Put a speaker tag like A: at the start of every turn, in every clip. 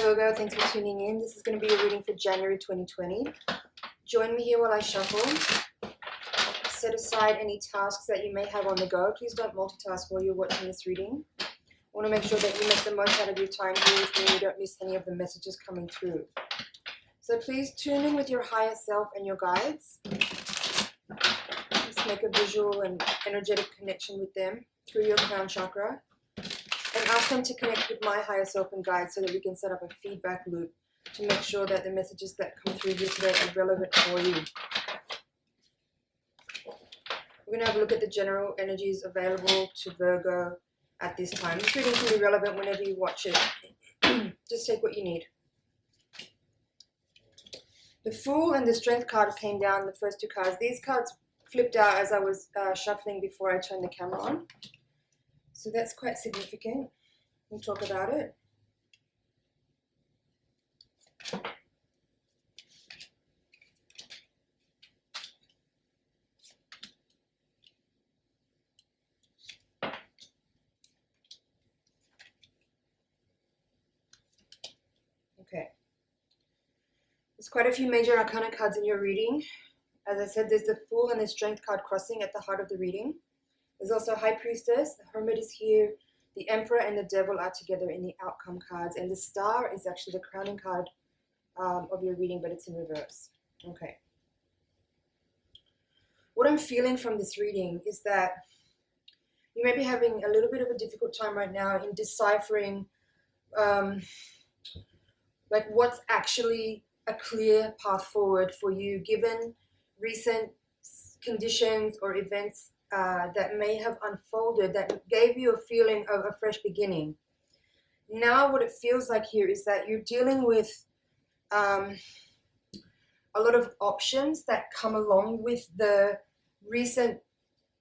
A: Virgo, thanks for tuning in. This is going to be a reading for January 2020. Join me here while I shuffle. Set aside any tasks that you may have on the go. Please don't multitask while you're watching this reading. I want to make sure that you make the most out of your time here with me. You don't miss any of the messages coming through. So please tune in with your higher self and your guides. Just make a visual and energetic connection with them through your crown chakra. And ask them to connect with my higher self and guides so that we can set up a feedback loop to make sure that the messages that come through here today are relevant for you. We're going to have a look at the general energies available to Virgo at this time. This reading can be relevant whenever you watch it. Just take what you need. The Fool and the Strength card came down, the first two cards. These cards flipped out as I was shuffling before I turned the camera on. So that's quite significant. We'll talk about it. Okay. There's quite a few major arcana cards in your reading. As I said, there's the Fool and the Strength card crossing at the heart of the reading. There's also High Priestess, the Hermit is here, the Emperor and the Devil are together in the outcome cards, and the Star is actually the crowning card of your reading, but it's in reverse. Okay. What I'm feeling from this reading is that you may be having a little bit of a difficult time right now in deciphering like what's actually a clear path forward for you given recent conditions or events that may have unfolded that gave you a feeling of a fresh beginning. Now what it feels like here is that you're dealing with a lot of options that come along with the recent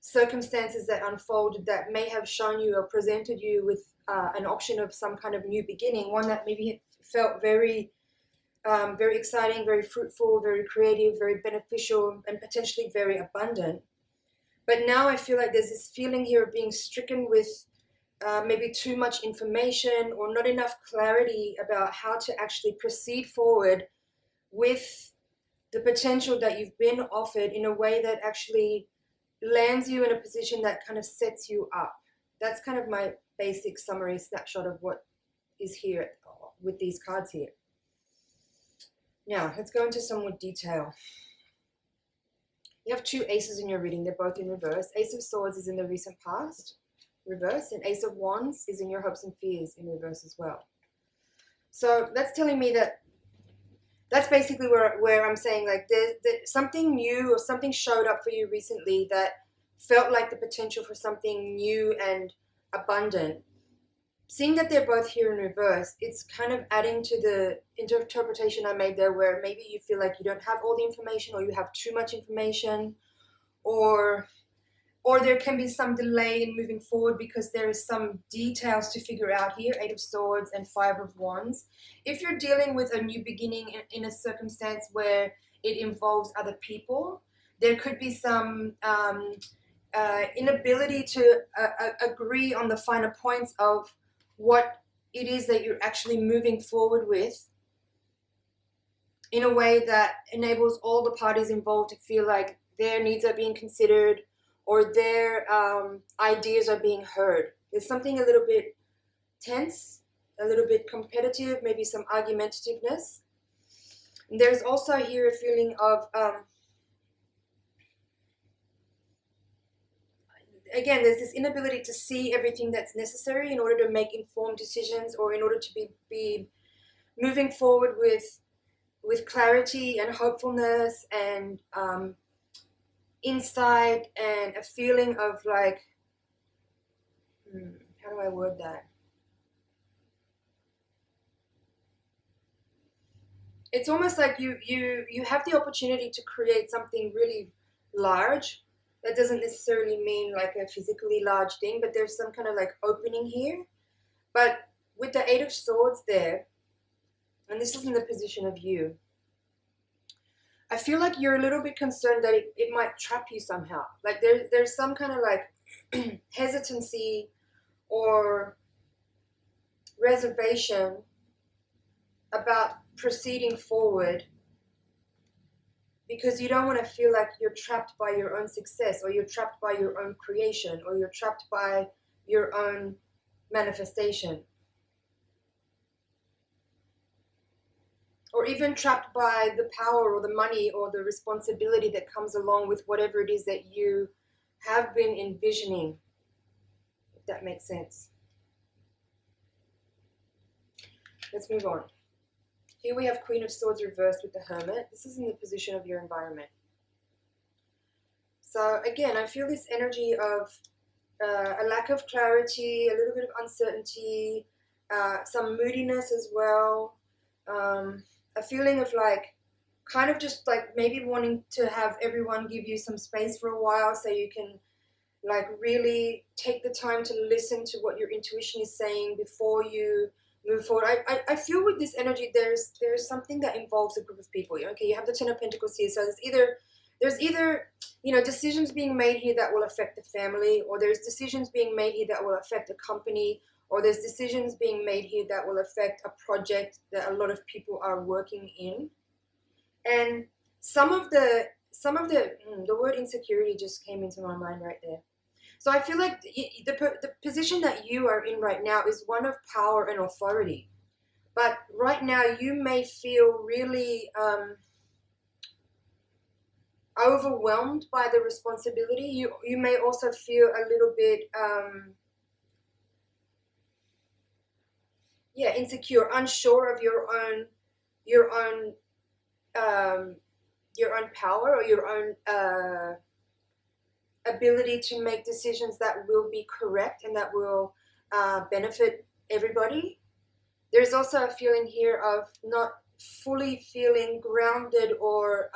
A: circumstances that unfolded that may have shown you or presented you with an option of some kind of new beginning, one that maybe felt very exciting, very fruitful, very creative, very beneficial, and potentially very abundant. But now I feel like there's this feeling here of being stricken with maybe too much information or not enough clarity about how to actually proceed forward with the potential that you've been offered in a way that actually lands you in a position that kind of sets you up. That's kind of my basic summary snapshot of what is here with these cards here. Now, let's go into some more detail. You have two aces in your reading. They're both in reverse. Ace of Swords is in the recent past, reverse, and Ace of Wands is in your hopes and fears in reverse as well. So that's telling me that that's basically where I'm saying like there's something new or something showed up for you recently that felt like the potential for something new and abundant. Seeing that they're both here in reverse, it's kind of adding to the interpretation I made there where maybe you feel like you don't have all the information or you have too much information or there can be some delay in moving forward because there is some details to figure out here, 8 of Swords and 5 of Wands. If you're dealing with a new beginning in a circumstance where it involves other people, there could be some inability to agree on the finer points of what it is that you're actually moving forward with in a way that enables all the parties involved to feel like their needs are being considered or their ideas are being heard. There's something a little bit tense, a little bit competitive, maybe some argumentativeness. And there's also here a feeling of again, there's this inability to see everything that's necessary in order to make informed decisions or in order to be moving forward with clarity and hopefulness and insight and a feeling of like, how do I word that? It's almost like you have the opportunity to create something really large. That doesn't necessarily mean like a physically large thing, but there's some kind of like opening here. But with the 8 of Swords there, and this is in the position of you, I feel like you're a little bit concerned that it might trap you somehow. Like there's some kind of like hesitancy or reservation about proceeding forward, because you don't want to feel like you're trapped by your own success, or you're trapped by your own creation, or you're trapped by your own manifestation, or even trapped by the power or the money or the responsibility that comes along with whatever it is that you have been envisioning, if that makes sense. Let's move on. Here we have Queen of Swords reversed with the Hermit. This is in the position of your environment. So again, I feel this energy of a lack of clarity, a little bit of uncertainty, some moodiness as well, a feeling of like, kind of just like maybe wanting to have everyone give you some space for a while so you can like really take the time to listen to what your intuition is saying before you move forward. I feel with this energy there's something that involves a group of people. Okay, you have the Ten of Pentacles here, so there's either you know, decisions being made here that will affect the family, or there's decisions being made here that will affect a company, or there's decisions being made here that will affect a project that a lot of people are working in. And some of the word insecurity just came into my mind right there. So I feel like the position that you are in right now is one of power and authority. But right now you may feel really overwhelmed by the responsibility. You may also feel a little bit insecure, unsure of your own power, or your own ability to make decisions that will be correct and that will benefit everybody. There's also a feeling here of not fully feeling grounded, or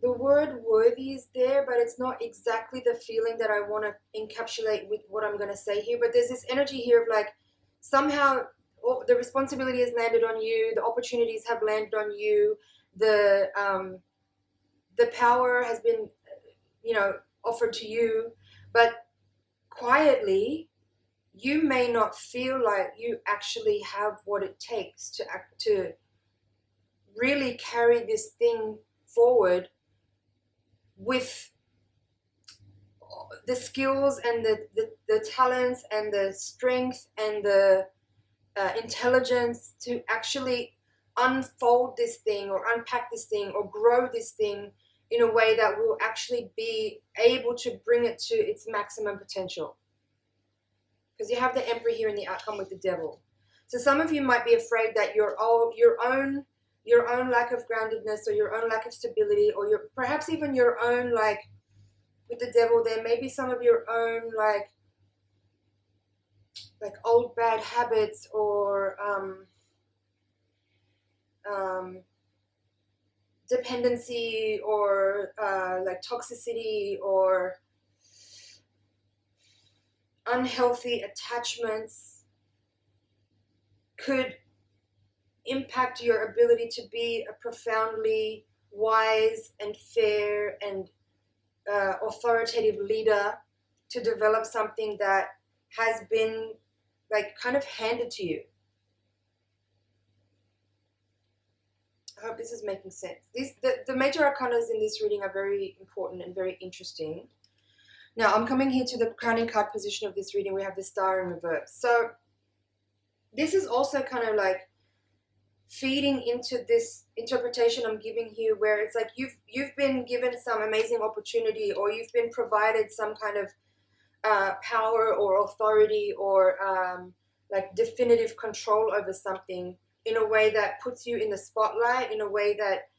A: the word worthy is there, but it's not exactly the feeling that I want to encapsulate with what I'm going to say here. But there's this energy here of like, somehow the responsibility has landed on you, the opportunities have landed on you, the power has been, you know, offered to you, but quietly you may not feel like you actually have what it takes to really carry this thing forward with the skills and the talents and the strength and the intelligence to actually unfold this thing, or unpack this thing, or grow this thing in a way that will actually be able to bring it to its maximum potential. Because you have the Emperor here in the outcome with the Devil. So some of you might be afraid that your own lack of groundedness, or your own lack of stability, or perhaps even your own, like with the Devil there may be some of your own like old bad habits, or dependency, or like toxicity, or unhealthy attachments could impact your ability to be a profoundly wise and fair and authoritative leader, to develop something that has been like kind of handed to you. I hope this is making sense. The major arcanas in this reading are very important and very interesting. Now I'm coming here to the crowning card position of this reading. We have the Star in reverse. So this is also kind of like feeding into this interpretation I'm giving here, where it's like you've been given some amazing opportunity, or you've been provided some kind of power or authority, or like definitive control over something, in a way that puts you in the spotlight, in a way that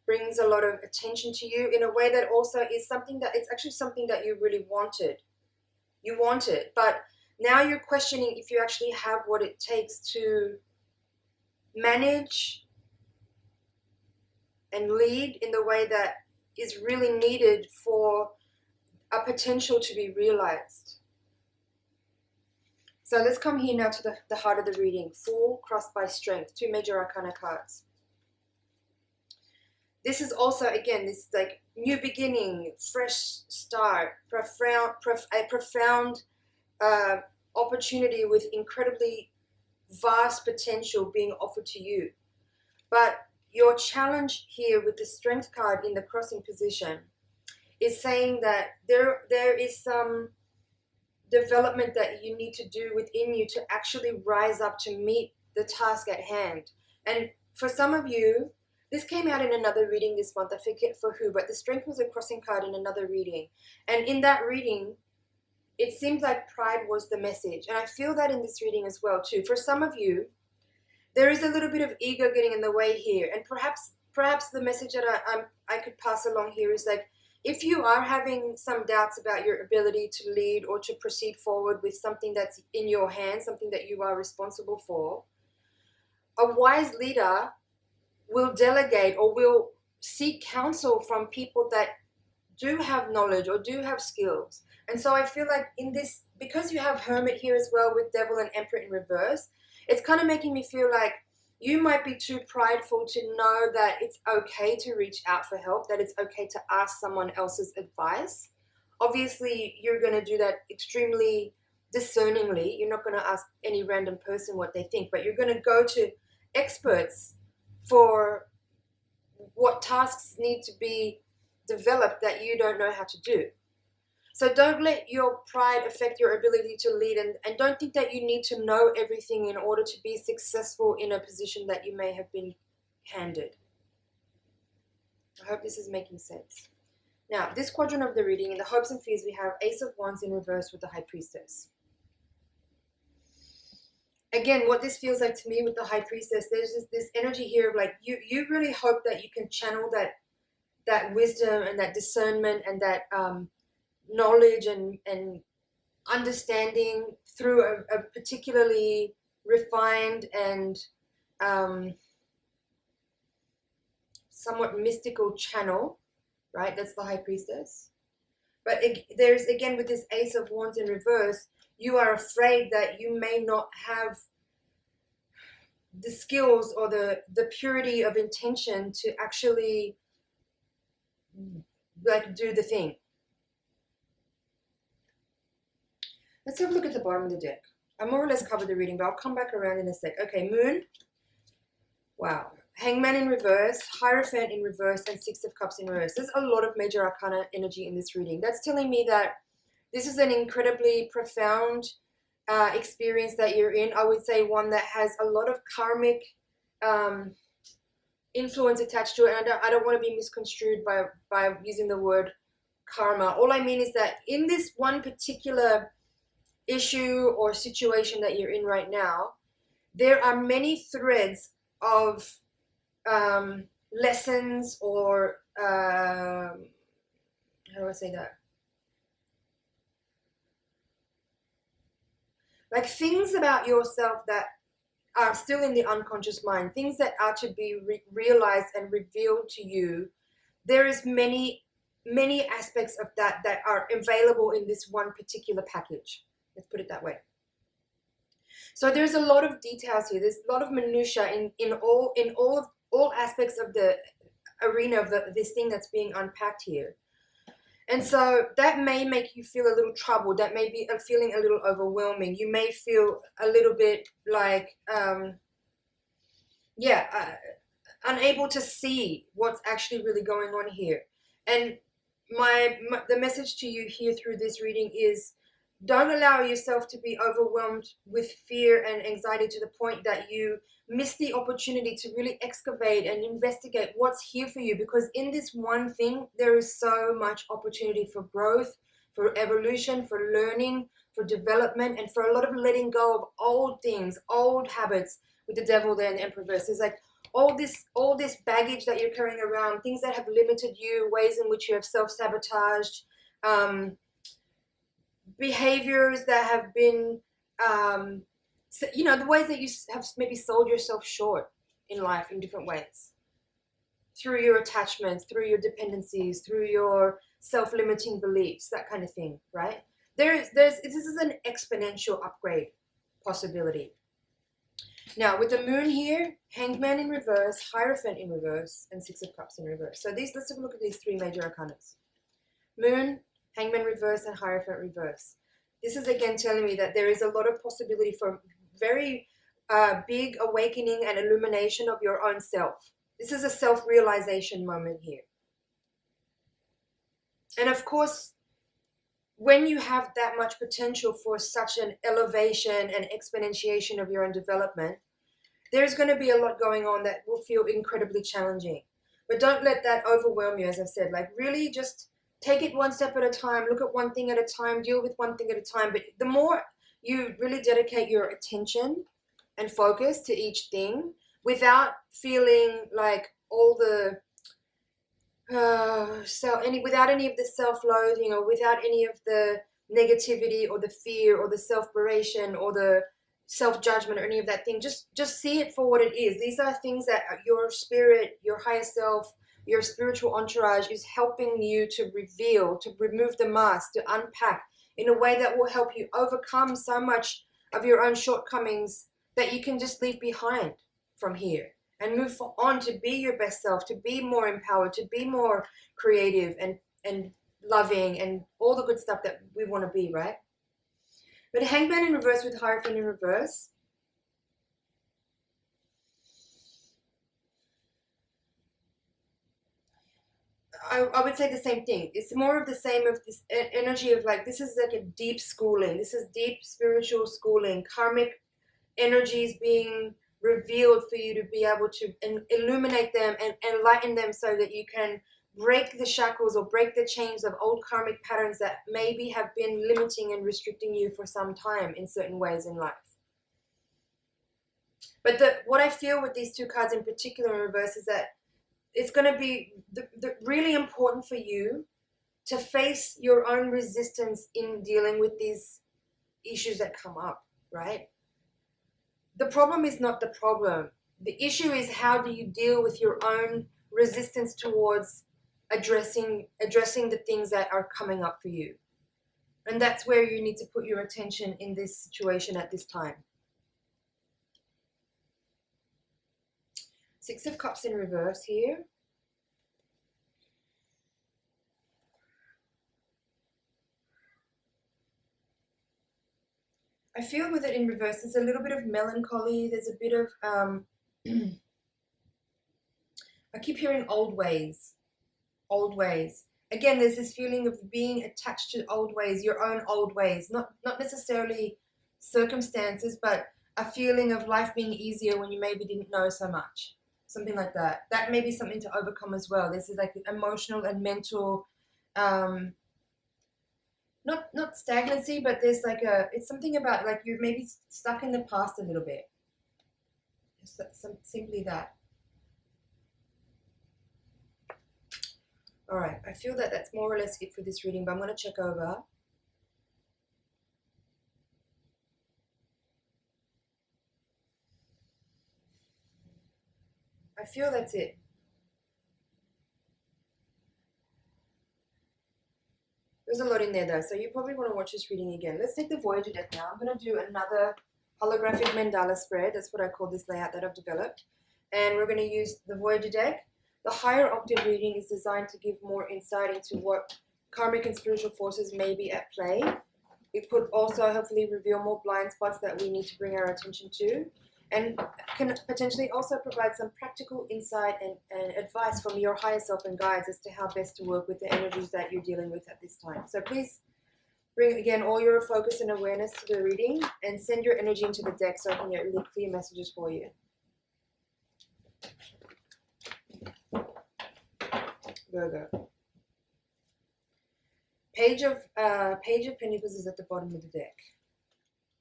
A: brings a lot of attention to you, in a way that also is something that it's actually something that you really wanted. You want it, but now you're questioning if you actually have what it takes to manage and lead in the way that is really needed for a potential to be realized. So let's come here now to the heart of the reading. Fool crossed by Strength, two major arcana cards. This is also, again, this like new beginning, fresh start, a profound opportunity with incredibly vast potential being offered to you. But your challenge here with the Strength card in the crossing position is saying that there is some development that you need to do within you to actually rise up to meet the task at hand. And for some of you, this came out in another reading this month. I forget for who, but the Strength was a crossing card in another reading. And in that reading, it seemed like pride was the message. And I feel that in this reading as well too. For some of you, there is a little bit of ego getting in the way here. And perhaps the message that I could pass along here is like, if you are having some doubts about your ability to lead or to proceed forward with something that's in your hands, something that you are responsible for, a wise leader will delegate or will seek counsel from people that do have knowledge or do have skills. And so I feel like in this, because you have Hermit here as well with Devil and Emperor in reverse, it's kind of making me feel like you might be too prideful to know that it's okay to reach out for help, that it's okay to ask someone else's advice. Obviously, you're going to do that extremely discerningly. You're not going to ask any random person what they think, but you're going to go to experts for what tasks need to be developed that you don't know how to do. So don't let your pride affect your ability to lead, and don't think that you need to know everything in order to be successful in a position that you may have been handed. I hope this is making sense. Now, this quadrant of the reading, in the hopes and fears, we have Ace of Wands in reverse with the High Priestess. Again, what this feels like to me with the High Priestess, there's just this energy here of like, you really hope that you can channel that wisdom and that discernment and that knowledge and understanding through a particularly refined and somewhat mystical channel, right? That's the High Priestess. But there's, again, with this Ace of Wands in reverse, you are afraid that you may not have the skills or the purity of intention to actually like do the thing. Let's have a look at the bottom of the deck. I more or less covered the reading, but I'll come back around in a sec. Okay, Moon. Wow. Hangman in reverse, Hierophant in reverse, and Six of Cups in reverse. There's a lot of major arcana energy in this reading. That's telling me that this is an incredibly profound experience that you're in. I would say one that has a lot of karmic influence attached to it. And I don't want to be misconstrued by using the word karma. All I mean is that in this one particular issue or situation that you're in right now, there are many threads of lessons or how do I say that? Like things about yourself that are still in the unconscious mind, things that are to be realized and revealed to you. There is many aspects of that are available in this one particular package. Let's put it that way. So there's a lot of details here. There's a lot of minutia in all aspects of the arena of this thing that's being unpacked here. And so that may make you feel a little troubled. That may be a feeling a little overwhelming. You may feel a little bit like, unable to see what's actually really going on here. And the message to you here through this reading is, don't allow yourself to be overwhelmed with fear and anxiety to the point that you miss the opportunity to really excavate and investigate what's here for you. Because in this one thing, there is so much opportunity for growth, for evolution, for learning, for development, and for a lot of letting go of old things, old habits with the Devil there and the Emperor reverse. There's like all this baggage that you're carrying around, things that have limited you, ways in which you have self-sabotaged, behaviors that have been, the ways that you have maybe sold yourself short in life in different ways. Through your attachments, through your dependencies, through your self-limiting beliefs, that kind of thing, right? This is an exponential upgrade possibility. Now, with the Moon here, Hangman in reverse, Hierophant in reverse, and Six of Cups in reverse. So let's have a look at these three major arcanas. Moon, Hangman reverse, and Hierophant reverse. This is again telling me that there is a lot of possibility for very a big awakening and illumination of your own self. This is a self-realization moment here. And of course, when you have that much potential for such an elevation and exponentiation of your own development, there's going to be a lot going on that will feel incredibly challenging. But don't let that overwhelm you, as I've said. Like, really just take it one step at a time, look at one thing at a time, deal with one thing at a time. But the more you really dedicate your attention and focus to each thing without feeling like all the without any of the self-loathing, or without any of the negativity or the fear or the self-beration or the self-judgment or any of that thing, just see it for what it is. These are things that your spirit, your higher self, your spiritual entourage is helping you to reveal, to remove the mask, to unpack in a way that will help you overcome so much of your own shortcomings that you can just leave behind from here and move on to be your best self, to be more empowered, to be more creative and loving and all the good stuff that we want to be, right? But Hangman in reverse with Hierophant in reverse. I would say the same thing. It's more of the same of this energy of like, this is like a deep schooling. This is deep spiritual schooling, karmic energies being revealed for you to be able to illuminate them and enlighten them so that you can break the shackles or break the chains of old karmic patterns that maybe have been limiting and restricting you for some time in certain ways in life. But what I feel with these two cards in particular in reverse is that it's going to be really important for you to face your own resistance in dealing with these issues that come up, right? The problem is not the problem. The issue is, how do you deal with your own resistance towards addressing the things that are coming up for you. And that's where you need to put your attention in this situation at this time. Six of Cups in reverse here. I feel with it in reverse, there's a little bit of melancholy. There's a bit of, I keep hearing old ways. Old ways. Again, there's this feeling of being attached to old ways, your own old ways. Not necessarily circumstances, but a feeling of life being easier when you maybe didn't know so much. Something like that. That may be something to overcome as well. This is like emotional and mental, not stagnancy, but there's like it's something about like you're maybe stuck in the past a little bit. Just simply that. All right, I feel that that's more or less it for this reading, but I'm going to check over. I feel that's it. There's a lot in there though, so you probably want to watch this reading again. Let's take the Voyager Deck now. I'm going to do another Holographic Mandala spread. That's what I call this layout that I've developed. And we're going to use the Voyager Deck. The higher octave reading is designed to give more insight into what karmic and spiritual forces may be at play. It could also hopefully reveal more blind spots that we need to bring our attention to, and can potentially also provide some practical insight and advice from your higher self and guides as to how best to work with the energies that you're dealing with at this time. So please bring again all your focus and awareness to the reading and send your energy into the deck so I can get really clear messages for you. Virgo. Page of Pentacles is at the bottom of the deck.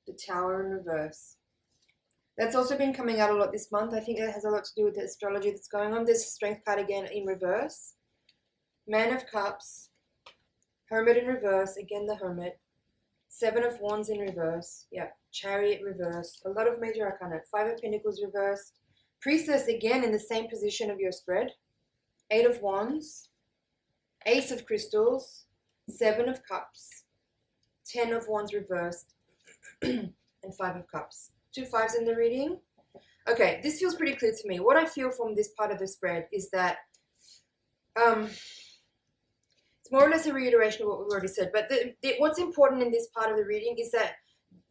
A: The Tower in reverse. That's also been coming out a lot this month. I think it has a lot to do with the astrology that's going on. There's a Strength card again in reverse. Man of Cups. Hermit in reverse. Again the Hermit. Seven of Wands in reverse. Yeah. Chariot reversed. A lot of major arcana. Five of Pentacles reversed. Priestess again in the same position of your spread. Eight of Wands. Ace of Crystals. Seven of Cups. 10 of Wands reversed. And Five of Cups. 2 fives in the reading. Okay, this feels pretty clear to me. What I feel from this part of the spread is that it's more or less a reiteration of what we've already said. But what's important in this part of the reading is that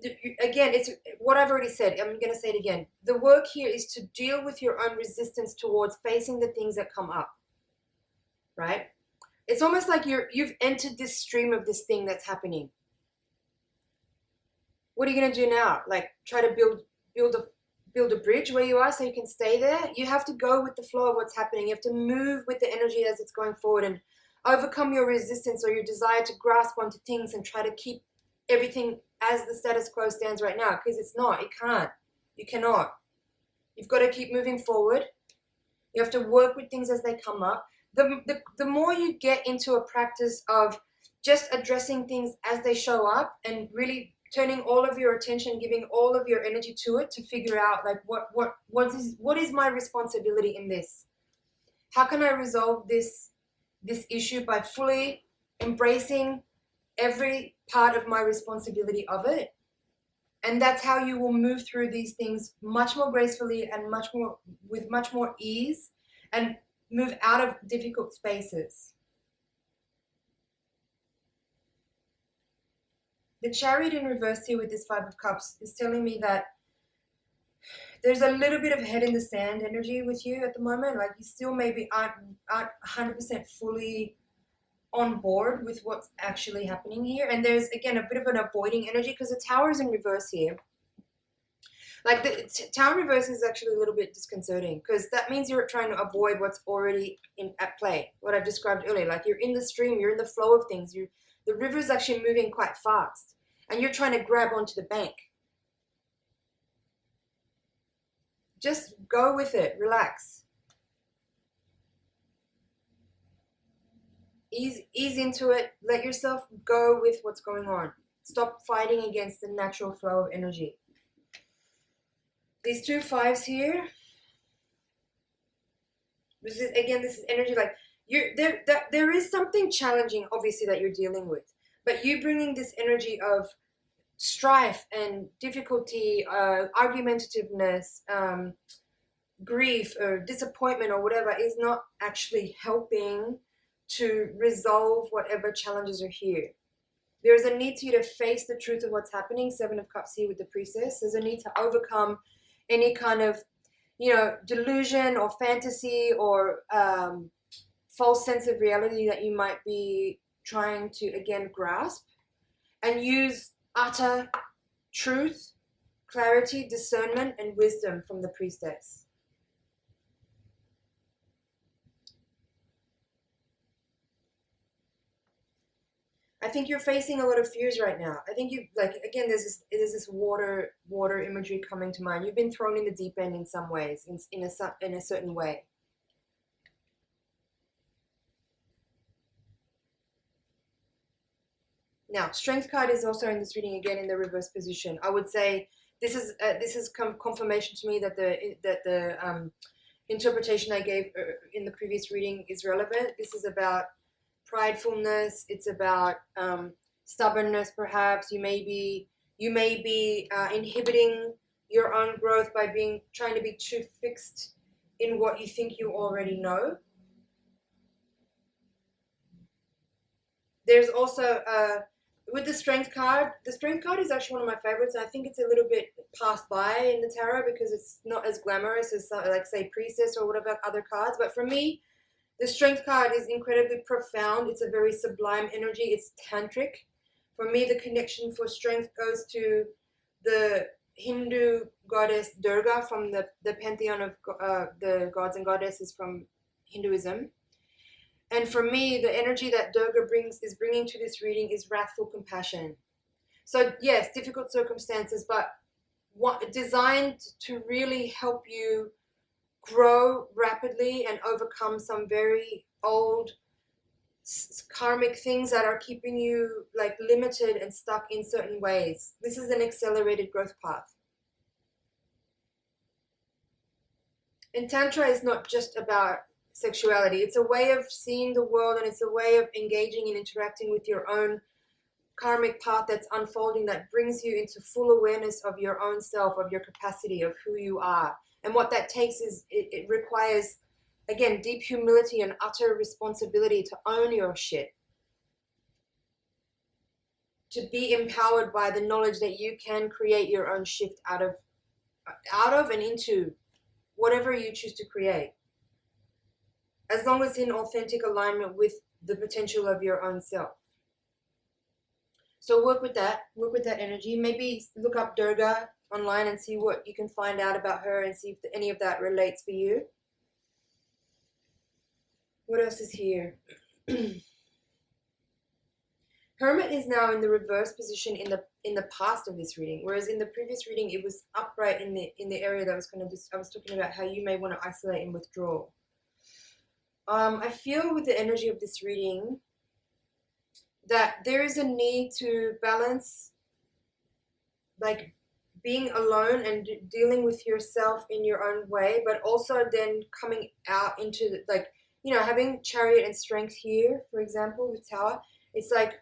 A: again, it's what I've already said. I'm going to say it again. The work here is to deal with your own resistance towards facing the things that come up, right? It's almost like you've entered this stream of this thing that's happening. What are you going to do now? Like try to build a bridge where you are so you can stay there? You have to go with the flow of what's happening. You have to move with the energy as it's going forward and overcome your resistance or your desire to grasp onto things and try to keep everything as the status quo stands right now, because it's not. It can't. You cannot. You've got to keep moving forward. You have to work with things as they come up. The more you get into a practice of just addressing things as they show up and really turning all of your attention, giving all of your energy to it to figure out like what is my responsibility in this? How can I resolve this issue by fully embracing every part of my responsibility of it? And that's how you will move through these things much more gracefully and with much more ease, and move out of difficult spaces. The Chariot in reverse here with this Five of Cups is telling me that there's a little bit of head in the sand energy with you at the moment. Like you still maybe aren't 100% fully on board with what's actually happening here. And there's, again, a bit of an avoiding energy because the Tower is in reverse here. Like the Tower in reverse is actually a little bit disconcerting because that means you're trying to avoid what's already at play, what I've described earlier. Like you're in the stream, you're in the flow of things. The river is actually moving quite fast and you're trying to grab onto the bank. Just go with it, relax. Ease into it, let yourself go with what's going on. Stop fighting against the natural flow of energy. These two fives here, this is energy like there is something challenging obviously that you're dealing with, but you bringing this energy of strife and difficulty, argumentativeness, grief or disappointment or whatever is not actually helping to resolve whatever challenges are here. There is a need to you to face the truth of what's happening. Seven of Cups here with the Priestess. There's a need to overcome any kind of, delusion or fantasy or false sense of reality that you might be trying to, again, grasp, and use utter truth, clarity, discernment, and wisdom from the Priestess. I think you're facing a lot of fears right now. I think again, there's this water imagery coming to mind. You've been thrown in the deep end in some ways, in a certain way. Now, Strength card is also in this reading again in the reverse position. I would say this is confirmation to me that the interpretation I gave in the previous reading is relevant. This is about pridefulness. It's about stubbornness. Perhaps you may be inhibiting your own growth by trying to be too fixed in what you think you already know. There's also with the Strength card is actually one of my favorites. I think it's a little bit passed by in the tarot because it's not as glamorous as like say Priestess or whatever other cards. But for me, the Strength card is incredibly profound. It's a very sublime energy. It's tantric. For me, the connection for strength goes to the Hindu goddess Durga from the pantheon of the gods and goddesses from Hinduism. And for me, the energy that Durga is bringing to this reading is wrathful compassion. So yes, difficult circumstances, but designed to really help you grow rapidly and overcome some very old karmic things that are keeping you like limited and stuck in certain ways. This is an accelerated growth path. And Tantra is not just about sexuality. It's a way of seeing the world, and it's a way of engaging and interacting with your own karmic path that's unfolding, that brings you into full awareness of your own self, of your capacity, of who you are. And what that takes is, it requires, again, deep humility and utter responsibility to own your shit. to be empowered by the knowledge that you can create your own shift out of and into whatever you choose to create, as long as in authentic alignment with the potential of your own self. So work with that energy. Maybe look up Durga online and see what you can find out about her and see if any of that relates for you. What else is here? Hermit is now in the reverse position in the past of this reading, whereas in the previous reading it was upright in the area that I was talking about how you may want to isolate and withdraw. I feel with the energy of this reading that there is a need to balance, like, being alone and dealing with yourself in your own way, but also then coming out into the, like, you know, having Chariot and Strength here, for example, the Tower. It's like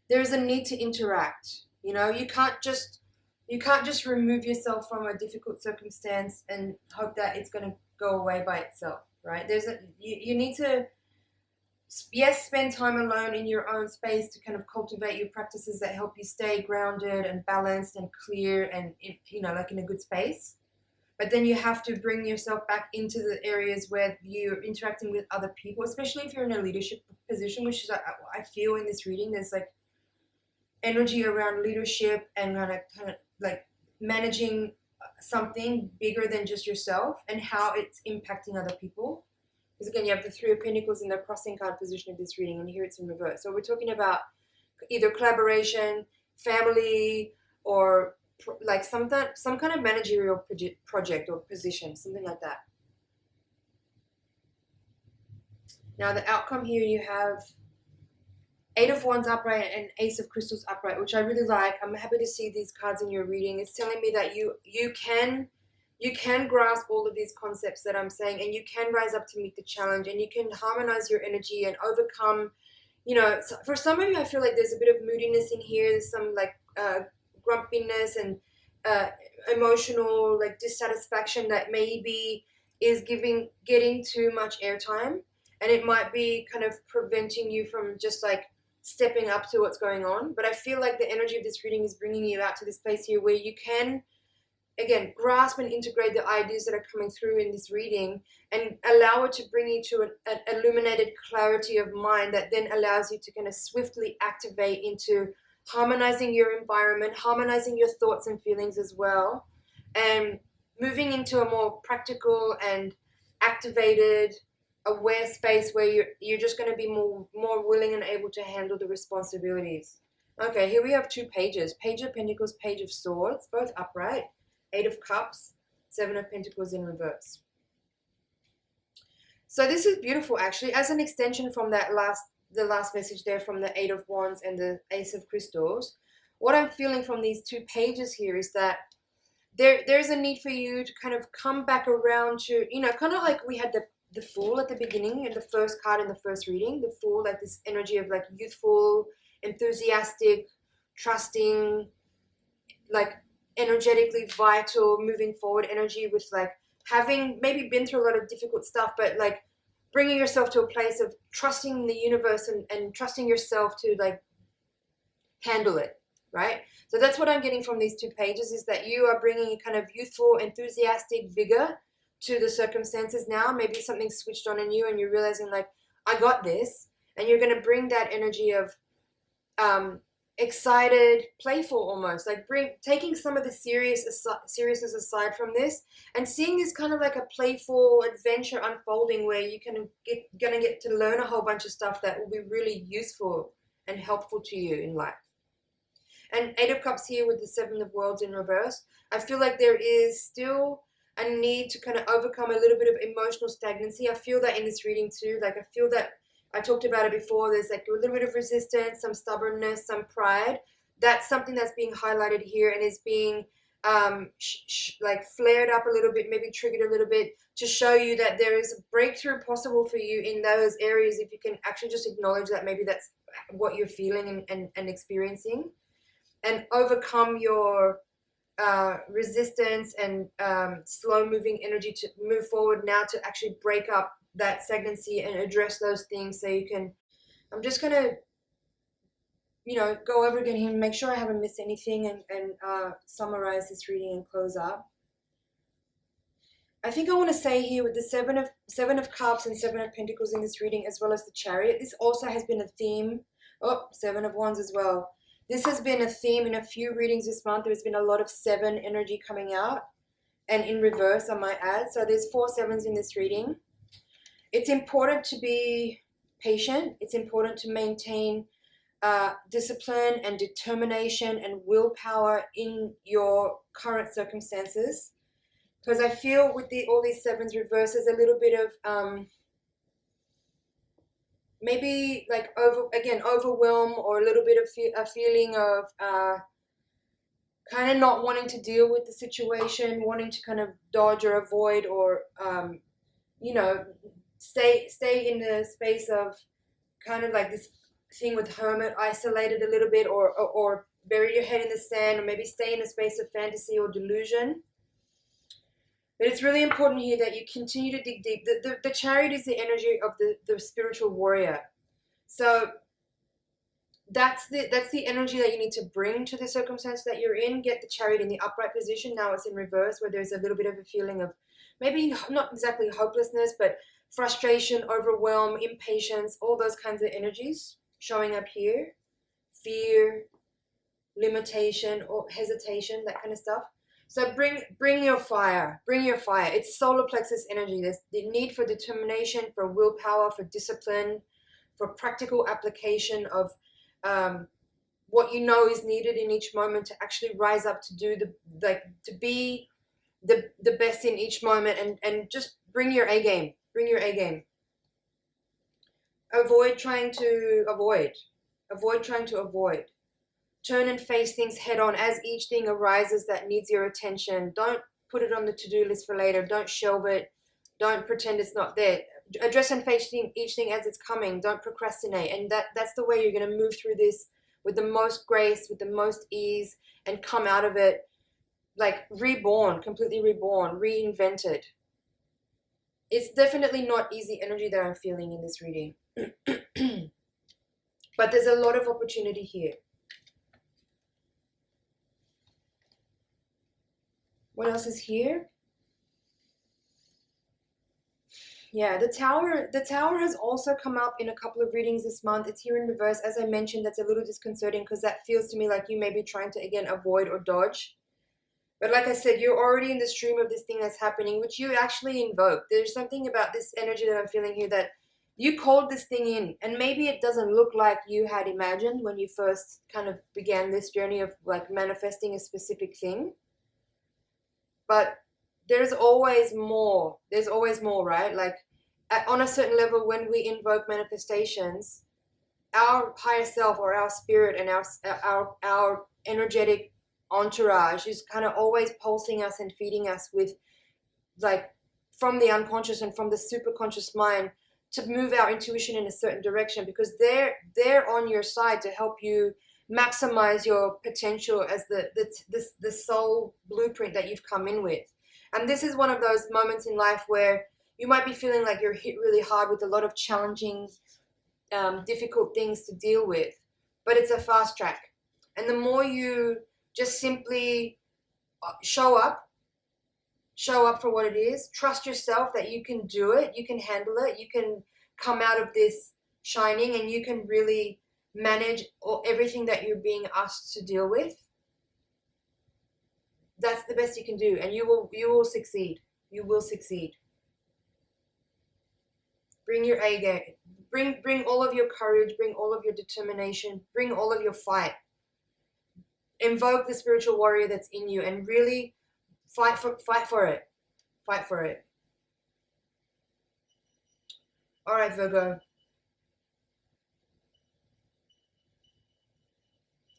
A: there's a need to interact. You know, you can't just remove yourself from a difficult circumstance and hope that it's going to go away by itself, right? You need to, yes, spend time alone in your own space to kind of cultivate your practices that help you stay grounded and balanced and clear and, you know, like in a good space. But then you have to bring yourself back into the areas where you're interacting with other people, especially if you're in a leadership position, which is, I feel in this reading, there's like energy around leadership and kind of like managing something bigger than just yourself and how it's impacting other people. Because again, you have the Three of Pentacles in the crossing card position of this reading, and here it's in reverse. So we're talking about either collaboration, family, or like some kind of managerial project or position, something like that. Now the outcome here, you have Eight of Wands upright and Ace of Crystals upright, which I really like. I'm happy to see these cards in your reading. It's telling me that you can grasp all of these concepts that I'm saying, and you can rise up to meet the challenge, and you can harmonize your energy and overcome, you know, for some of you, I feel like there's a bit of moodiness in here. There's some like grumpiness and emotional like dissatisfaction that maybe is getting too much airtime, and it might be kind of preventing you from just like stepping up to what's going on. But I feel like the energy of this reading is bringing you out to this place here where you can, again, grasp and integrate the ideas that are coming through in this reading and allow it to bring you to an illuminated clarity of mind that then allows you to kind of swiftly activate into harmonizing your environment, harmonizing your thoughts and feelings as well, and moving into a more practical and activated, aware space where you're just going to be more willing and able to handle the responsibilities. Okay, here we have two pages. Page of Pentacles, Page of Swords, both upright. Eight of Cups, Seven of Pentacles in reverse. So this is beautiful, actually, as an extension from the last message there from the Eight of Wands and the Ace of Crystals. What I'm feeling from these two pages here is that there's a need for you to kind of come back around to, you know, kind of like we had the Fool at the beginning, in the first card in the first reading. The Fool, like this energy of like youthful, enthusiastic, trusting, like energetically vital, moving forward energy with like having maybe been through a lot of difficult stuff, but like bringing yourself to a place of trusting the universe and trusting yourself to like handle it, right? So that's what I'm getting from these two pages, is that you are bringing a kind of youthful, enthusiastic vigor to the circumstances now. Maybe something switched on in you and you're realizing like, I got this, and you're going to bring that energy of excited, playful almost, like taking some of the seriousness aside from this and seeing this kind of like a playful adventure unfolding where you can gonna get to learn a whole bunch of stuff that will be really useful and helpful to you in life. And Eight of Cups here with the Seven of Worlds in reverse. I feel like there is still a need to kind of overcome a little bit of emotional stagnancy. I feel that in this reading too. Like I feel that I talked about it before. There's like a little bit of resistance, some stubbornness, some pride. That's something that's being highlighted here and is being like flared up a little bit, maybe triggered a little bit to show you that there is a breakthrough possible for you in those areas if you can actually just acknowledge that maybe that's what you're feeling and experiencing, and overcome your resistance and slow moving energy to move forward now to actually break up that stagnancy and address those things. So you can, I'm just going to you know, go over again here and make sure I haven't missed anything, and summarize this reading and close up. I think I want to say here with the seven of cups and 7 of pentacles in this reading, as well as the chariot, this also has been a theme. Oh, 7 of wands as well. This has been a theme in a few readings this month. There's been a lot of 7 energy coming out, and in reverse, I might add. So there's 4 sevens in this reading. It's important to be patient. It's important to maintain discipline and determination and willpower in your current circumstances. Because I feel with all these sevens reverse, there's a little bit of maybe like overwhelm, or a little bit of a feeling of kind of not wanting to deal with the situation, wanting to kind of dodge or avoid, or you know, stay in the space of kind of like this thing with hermit, isolated a little bit, or bury your head in the sand, or maybe stay in a space of fantasy or delusion. But it's really important here that you continue to dig deep. The chariot is the energy of the spiritual warrior. So that's the energy that you need to bring to the circumstance that you're in. Get the chariot in the upright position. Now it's in reverse, where there's a little bit of a feeling of maybe not exactly hopelessness, but frustration, overwhelm, impatience, all those kinds of energies showing up here. Fear, limitation, or hesitation, that kind of stuff. So bring your fire, It's solar plexus energy. There's the need for determination, for willpower, for discipline, for practical application of what you know is needed in each moment to actually rise up to do to be the best in each moment, and just bring your A game. Avoid trying to avoid. Turn and face things head on as each thing arises that needs your attention. Don't put it on the to-do list for later. Don't shelve it. Don't pretend it's not there. Address and face each thing as it's coming. Don't procrastinate. And that's the way you're going to move through this with the most grace, with the most ease, and come out of it like reborn, completely reborn, reinvented. It's definitely not easy energy that I'm feeling in this reading. But there's a lot of opportunity here. What else is here? Yeah, the tower has also come up in a couple of readings this month. It's here in reverse. As I mentioned, that's a little disconcerting because that feels to me like you may be trying to, again, avoid or dodge. But like I said, you're already in the stream of this thing that's happening, which you actually invoke. There's something about this energy that I'm feeling here that you called this thing in, and maybe it doesn't look like you had imagined when you first kind of began this journey of like manifesting a specific thing. But there's always more. There's always more, right? Like on a certain level, when we invoke manifestations, our higher self or our spirit and our energetic entourage is kind of always pulsing us and feeding us with, like, from the unconscious and from the superconscious mind to move our intuition in a certain direction, because they're on your side to help you maximize your potential as the soul blueprint that you've come in with. And this is one of those moments in life where you might be feeling like you're hit really hard with a lot of challenging, difficult things to deal with, but it's a fast track. And the more you just simply show up for what it is, trust yourself that you can do it, you can handle it, you can come out of this shining, and you can really manage everything that you're being asked to deal with. That's the best you can do, and you will succeed. You will succeed. Bring your A game. Bring all of your courage, bring all of your determination, bring all of your fight. Invoke the spiritual warrior that's in you and really fight for it. Fight for it. All right, Virgo.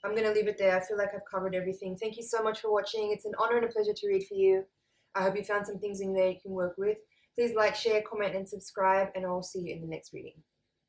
A: I'm going to leave it there. I feel like I've covered everything. Thank you so much for watching. It's an honor and a pleasure to read for you. I hope you found some things in there you can work with. Please like, share, comment, and subscribe, and I'll see you in the next reading.